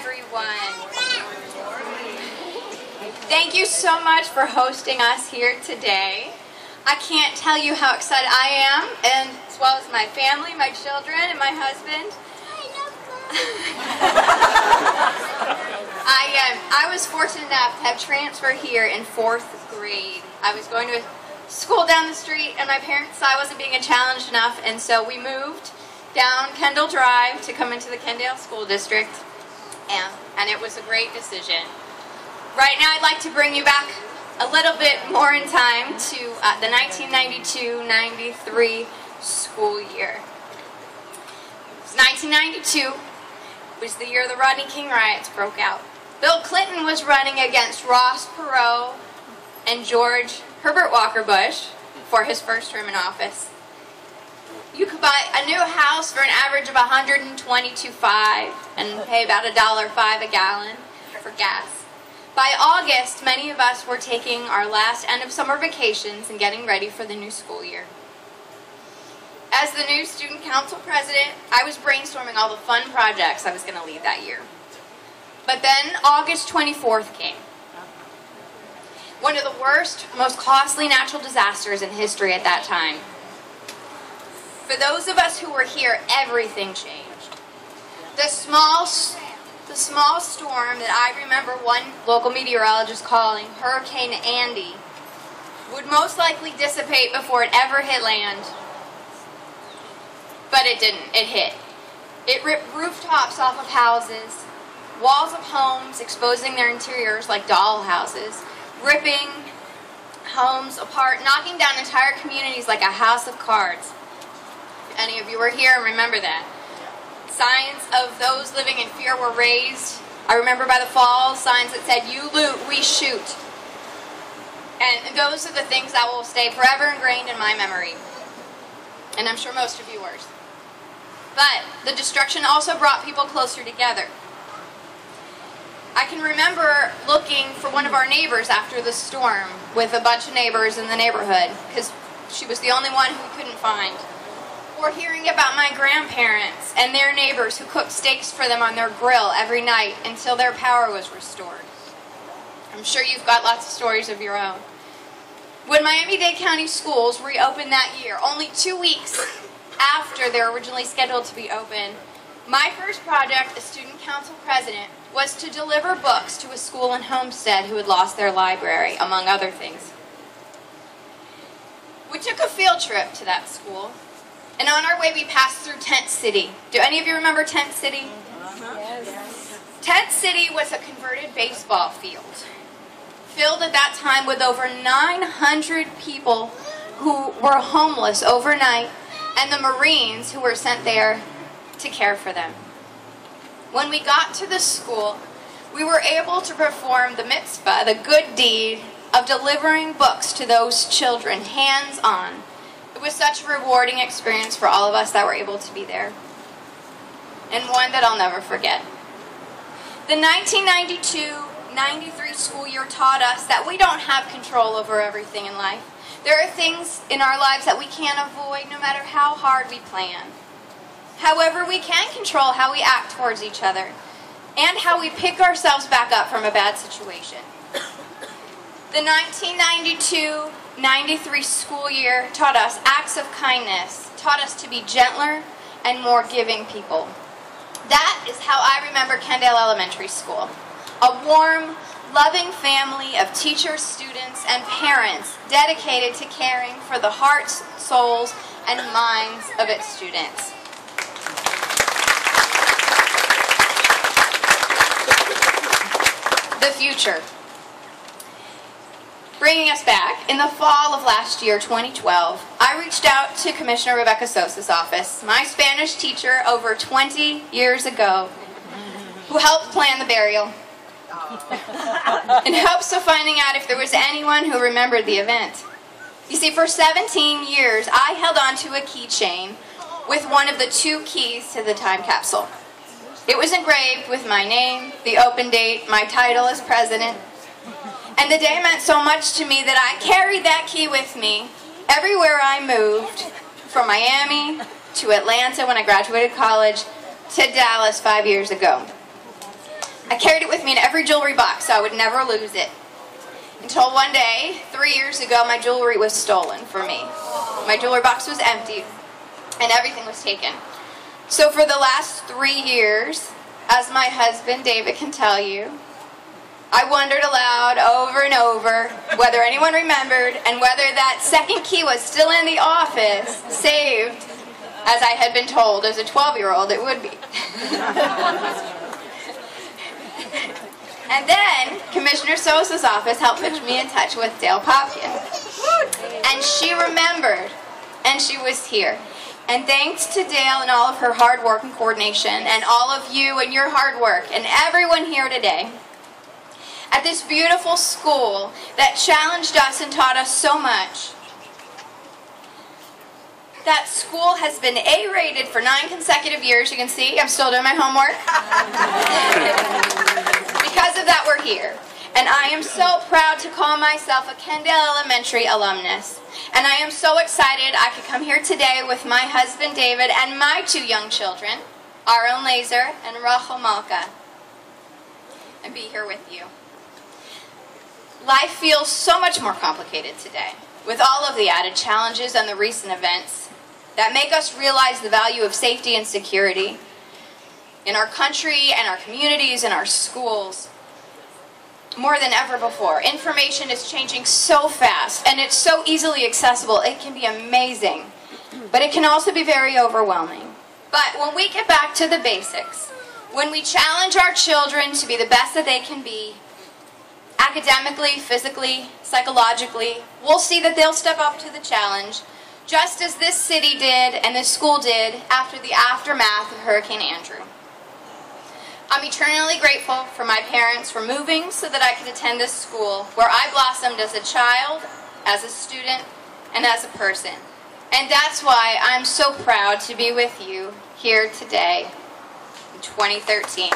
everyone. Thank you so much for hosting us here today. I can't tell you how excited I am, and as well as my family, my children, and my husband. I was fortunate enough to have transfer here in 4th grade. I was going to a school down the street, and my parents saw I wasn't being challenged enough, and so we moved down Kendale Drive to come into the Kendale School District, and it was a great decision. Right now I'd like to bring you back a little bit more in time to the 1992-93 school year. It was 1992 was the year the Rodney King riots broke out. Bill Clinton was running against Ross Perot and George Herbert Walker Bush for his first term in office. You could buy a new house for an average of $122.5 and pay about $1.05 a gallon for gas. By August, many of us were taking our last end of summer vacations and getting ready for the new school year. As the new student council president, I was brainstorming all the fun projects I was going to lead that year. But then August 24th came. One of the worst, most costly natural disasters in history at that time. For those of us who were here, everything changed. The small storm that I remember one local meteorologist calling Hurricane Andy would most likely dissipate before it ever hit land. But it didn't. It hit. It ripped rooftops off of houses, walls of homes, exposing their interiors like doll houses, ripping homes apart, knocking down entire communities like a house of cards. If any of you were here, remember that. Signs of those living in fear were raised. I remember by the fall, signs that said, "You loot, we shoot." And those are the things that will stay forever ingrained in my memory. And I'm sure most of yours. But the destruction also brought people closer together. I can remember looking for one of our neighbors after the storm with a bunch of neighbors in the neighborhood because she was the only one who we couldn't find. Or hearing about my grandparents and their neighbors who cooked steaks for them on their grill every night until their power was restored. I'm sure you've got lots of stories of your own. When Miami-Dade County schools reopened that year, only 2 weeks after they were originally scheduled to be open, my first project as student council president was to deliver books to a school in Homestead who had lost their library, among other things. We took a field trip to that school. And on our way, we passed through Tent City. Do any of you remember Tent City? Yes. Tent City was a converted baseball field, filled at that time with over 900 people who were homeless overnight, and the Marines who were sent there to care for them. When we got to the school, we were able to perform the mitzvah, the good deed, of delivering books to those children, hands-on. It was such a rewarding experience for all of us that were able to be there, and one that I'll never forget. The 1992-93 school year taught us that we don't have control over everything in life. There are things in our lives that we can't avoid no matter how hard we plan. However, we can control how we act towards each other and how we pick ourselves back up from a bad situation. The 1992-93 school year taught us acts of kindness, taught us to be gentler and more giving people. That is how I remember Kendale Elementary School. A warm, loving family of teachers, students, and parents dedicated to caring for the hearts, souls, and minds of its students. The future. Bringing us back, in the fall of last year, 2012, I reached out to Commissioner Rebecca Sosa's office, my Spanish teacher over 20 years ago, who helped plan the burial, in hopes of finding out if there was anyone who remembered the event. You see, for 17 years, I held on to a keychain with one of the 2 keys to the time capsule. It was engraved with my name, the open date, my title as president, and the day meant so much to me that I carried that key with me everywhere I moved, from Miami to Atlanta when I graduated college to Dallas 5 years ago. I carried it with me in every jewelry box so I would never lose it. Until one day, 3 years ago, my jewelry was stolen from me. My jewelry box was empty and everything was taken. So for the last 3 years, as my husband David can tell you, I wondered aloud over and over whether anyone remembered and whether that second key was still in the office, saved, as I had been told as a 12-year-old it would be. And then Commissioner Sosa's office helped put me in touch with Dale Popkin. And she remembered, and she was here. And thanks to Dale and all of her hard work and coordination, and all of you and your hard work, and everyone here today, at this beautiful school that challenged us and taught us so much, that school has been A-rated for 9 consecutive years. You can see I'm still doing my homework. Because of that, we're here. And I am so proud to call myself a Kendale Elementary alumnus. And I am so excited I could come here today with my husband David and my 2 young children, Aaron Laser and Rachel Malka, and be here with you. Life feels so much more complicated today, with all of the added challenges and the recent events that make us realize the value of safety and security in our country and our communities and our schools more than ever before. Information is changing so fast and it's so easily accessible. It can be amazing, but it can also be very overwhelming. But when we get back to the basics, when we challenge our children to be the best that they can be, academically, physically, psychologically, we'll see that they'll step up to the challenge, just as this city did and this school did after the aftermath of Hurricane Andrew. I'm eternally grateful for my parents for moving so that I could attend this school where I blossomed as a child, as a student, and as a person. And that's why I'm so proud to be with you here today in 2013.